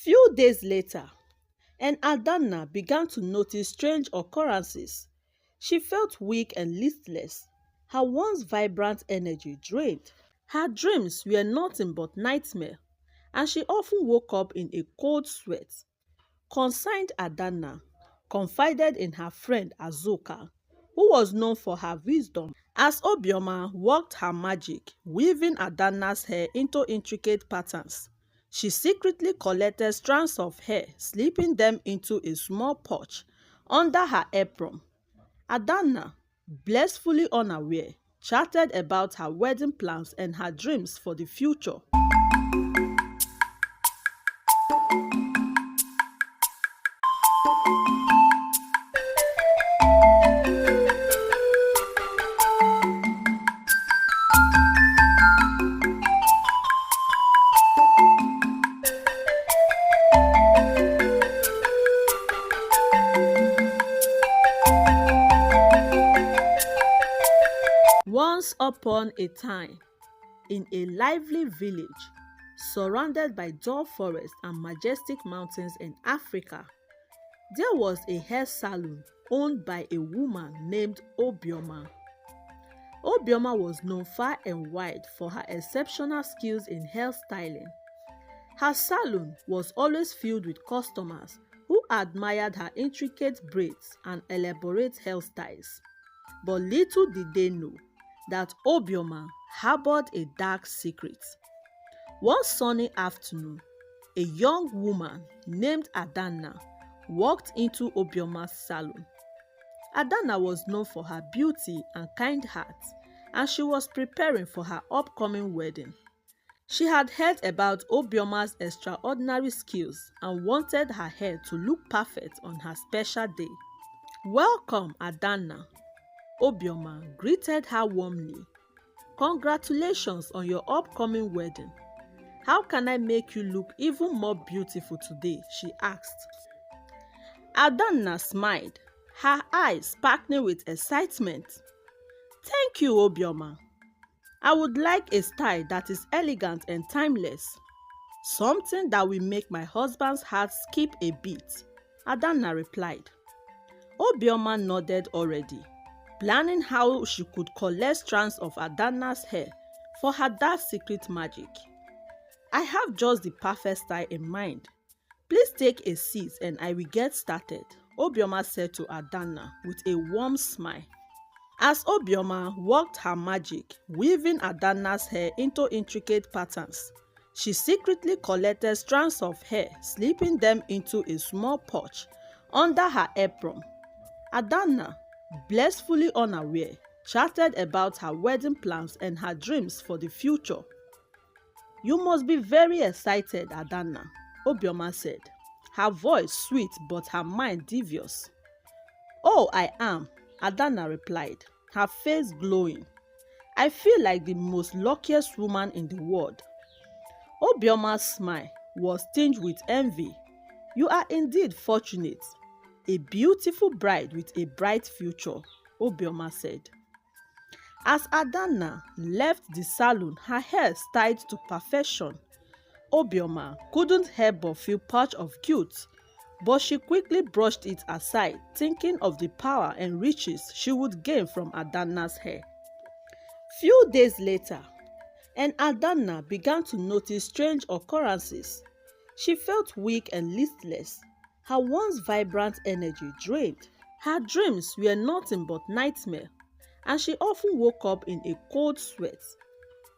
Few days later, and Adana began to notice strange occurrences. She felt weak and listless, her once vibrant energy drained. Her dreams were nothing but nightmare, and she often woke up in a cold sweat. Concerned Adana confided in her friend Azuka, who was known for her wisdom. As Obioma worked her magic, weaving Adana's hair into intricate patterns, she secretly collected strands of hair, slipping them into a small pouch under her apron. Adana, blissfully unaware, chatted about her wedding plans and her dreams for the future. Once upon a time, in a lively village surrounded by dull forests and majestic mountains in Africa, there was a hair salon owned by a woman named Obioma. Obioma was known far and wide for her exceptional skills in hairstyling. Her salon was always filled with customers who admired her intricate braids and elaborate hairstyles. But little did they know that Obioma harbored a dark secret. One sunny afternoon, a young woman named Adana walked into Obioma's salon. Adana was known for her beauty and kind heart, and she was preparing for her upcoming wedding. She had heard about Obioma's extraordinary skills and wanted her hair to look perfect on her special day. "Welcome, Adana," Obioma greeted her warmly. "Congratulations on your upcoming wedding. How can I make you look even more beautiful today?" she asked. Adana smiled, her eyes sparkling with excitement. "Thank you, Obioma. I would like a style that is elegant and timeless. Something that will make my husband's heart skip a beat," Adana replied. Obioma nodded already, planning how she could collect strands of Adana's hair for her dark secret magic. "I have just the perfect style in mind. Please take a seat and I will get started," Obioma said to Adana with a warm smile. As Obioma worked her magic, weaving Adana's hair into intricate patterns, she secretly collected strands of hair, slipping them into a small pouch under her apron. Adana, blissfully unaware, chatted about her wedding plans and her dreams for the future. "You must be very excited, Adana," Obioma said, her voice sweet but her mind devious. "Oh, I am," Adana replied, her face glowing. "I feel like the most luckiest woman in the world." Obioma's smile was tinged with envy. "You are indeed fortunate. A beautiful bride with a bright future," Obioma said. As Adana left the salon, her hair styled to perfection, Obioma couldn't help but feel part of guilt, but she quickly brushed it aside, thinking of the power and riches she would gain from Adana's hair. Few days later, and Adana began to notice strange occurrences. She felt weak and listless, her once vibrant energy drained. Her dreams were nothing but nightmare, and she often woke up in a cold sweat.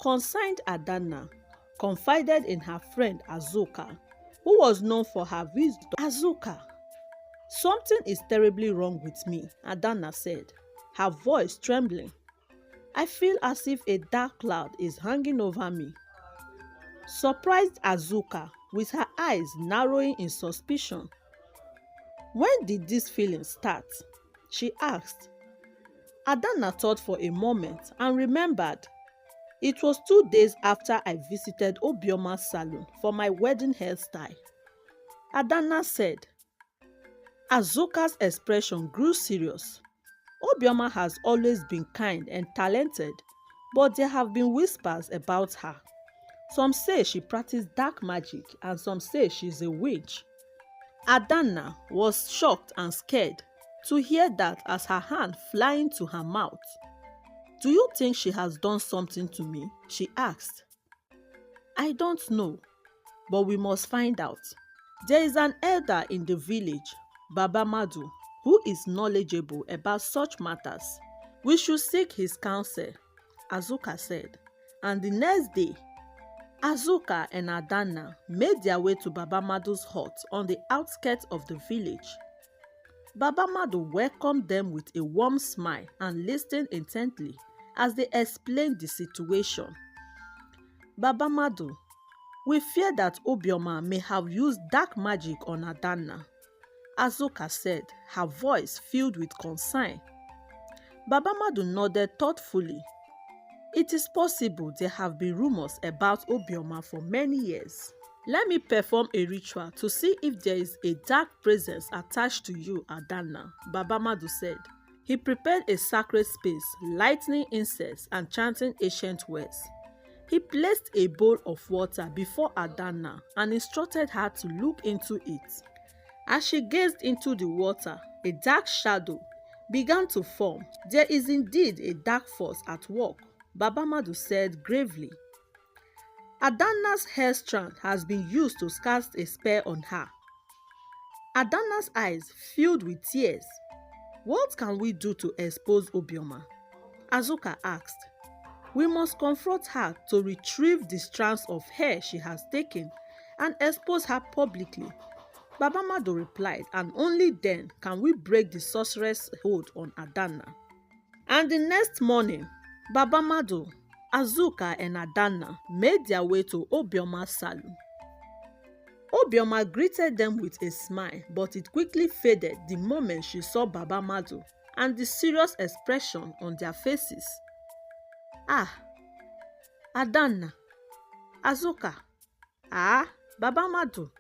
Concerned Adana confided in her friend Azuka, who was known for her wisdom. "Azuka, something is terribly wrong with me," Adana said, her voice trembling. "I feel as if a dark cloud is hanging over me." Surprised Azuka, with her eyes narrowing in suspicion. "When did this feeling start?" she asked. Adana thought for a moment and remembered. "It was 2 days after I visited Obioma's salon for my wedding hairstyle," Adana said. Azuka's expression grew serious. Obioma has always been kind and talented, but there have been whispers about her. Some say she practiced dark magic and some say she's a witch. Adanna was shocked and scared to hear that as her hand flying to her mouth. "Do you think she has done something to me?" she asked. "I don't know, but we must find out. There is an elder in the village, Baba Madu, who is knowledgeable about such matters. We should seek his counsel," Azuka said. And the next day, Azuka and Adanna made their way to Baba Madu's hut on the outskirts of the village. Baba Madu welcomed them with a warm smile and listened intently as they explained the situation. "Baba Madu, we fear that Obioma may have used dark magic on Adanna," Azuka said, her voice filled with concern. Baba Madu nodded thoughtfully. "It is possible there have been rumors about Obioma for many years. Let me perform a ritual to see if there is a dark presence attached to you, Adanna," Baba Madu said. He prepared a sacred space, lighting incense and chanting ancient words. He placed a bowl of water before Adanna and instructed her to look into it. As she gazed into the water, a dark shadow began to form. "There is indeed a dark force at work," Baba Madu said gravely. "Adanna's hair strand has been used to cast a spell on her." Adanna's eyes filled with tears. "What can we do to expose Obioma?" Azuka asked. "We must confront her to retrieve the strands of hair she has taken and expose her publicly," Baba Madu replied, "and only then can we break the sorceress' hold on Adanna." And the next morning, Baba Madu, Azuka and Adanna made their way to Obioma's saloon. Obioma greeted them with a smile, but it quickly faded the moment she saw Baba Madu and the serious expression on their faces. "Ah, Adanna, Azuka, Baba Madu,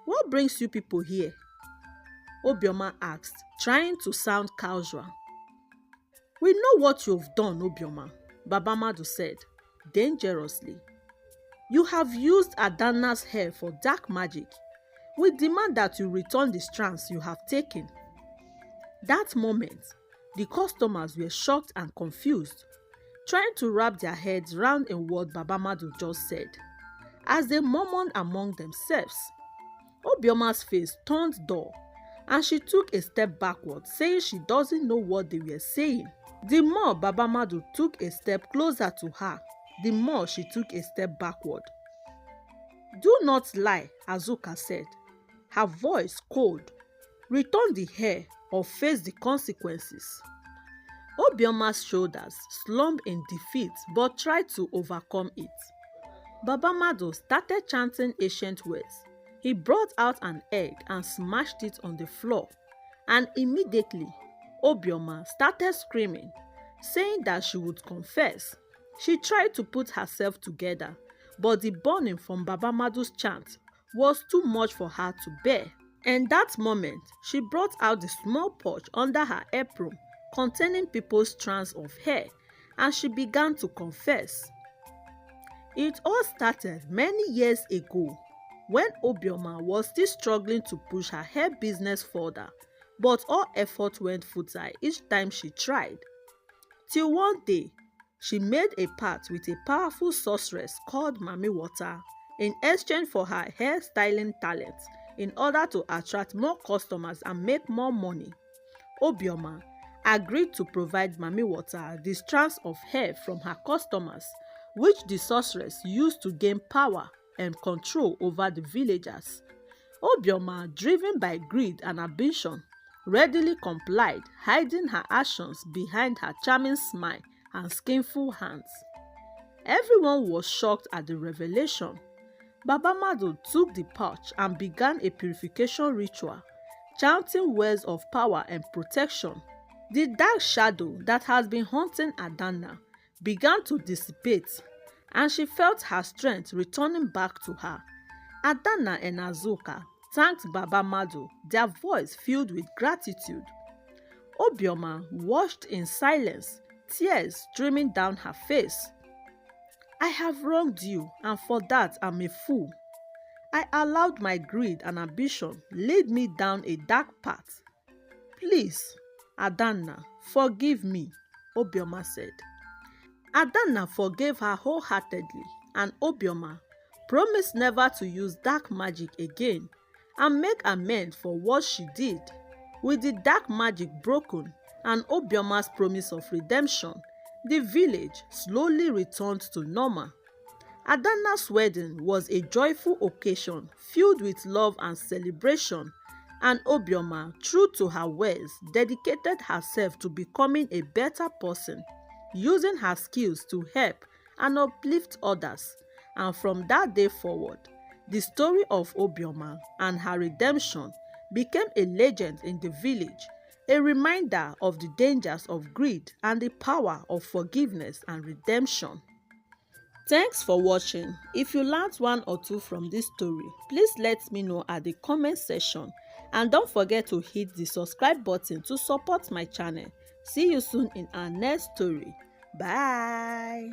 what brings you people here?" Obioma asked, trying to sound casual. "We know what you've done, Obioma," Baba Madu said, dangerously. "You have used Adanna's hair for dark magic. We demand that you return the strands you have taken." That moment, the customers were shocked and confused, trying to wrap their heads round in what Baba Madu just said. As they murmured among themselves, Obioma's face turned dull, and she took a step backward, saying she doesn't know what they were saying. The more Baba Madu took a step closer to her, the more she took a step backward. "Do not lie," Azuka said, her voice cold. "Return the hair or face the consequences." Obioma's shoulders slumped in defeat but tried to overcome it. Baba Madu started chanting ancient words. He brought out an egg and smashed it on the floor, and immediately Obioma started screaming, saying that she would confess. She tried to put herself together, but the burning from Baba Madu's chant was too much for her to bear. In that moment, she brought out the small pouch under her apron containing people's strands of hair, and she began to confess. It all started many years ago, when Obioma was still struggling to push her hair business further, but all effort went futile each time she tried. Till one day, she made a pact with a powerful sorceress called Mami Water in exchange for her hairstyling talents in order to attract more customers and make more money. Obioma agreed to provide Mami Water the strands of hair from her customers, which the sorceress used to gain power and control over the villagers. Obioma, driven by greed and ambition, readily complied, hiding her actions behind her charming smile and skillful hands. Everyone was shocked at the revelation. Baba Madu took the pouch and began a purification ritual, chanting words of power and protection. The dark shadow that has been haunting Adanna began to dissipate, and she felt her strength returning back to her. Adanna and Azuka thanked Baba Madu, their voice filled with gratitude. Obioma watched in silence, tears streaming down her face. I have wronged you, and for that I'm a fool. I allowed my greed and ambition lead me down a dark path. Please, Adanna, forgive me, Obioma said. Adanna forgave her wholeheartedly, and Obioma promised never to use dark magic again and make amends for what she did. With the dark magic broken and Obioma's promise of redemption, the village slowly returned to normal. Adanna's wedding was a joyful occasion filled with love and celebration, and Obioma, true to her words, dedicated herself to becoming a better person, using her skills to help and uplift others. And from that day forward, the story of Obioma and her redemption became a legend in the village, a reminder of the dangers of greed and the power of forgiveness and redemption. Thanks for watching. If you learned one or two from this story, please let me know at the comment section, and don't forget to hit the subscribe button to support my channel. See you soon in our next story. Bye.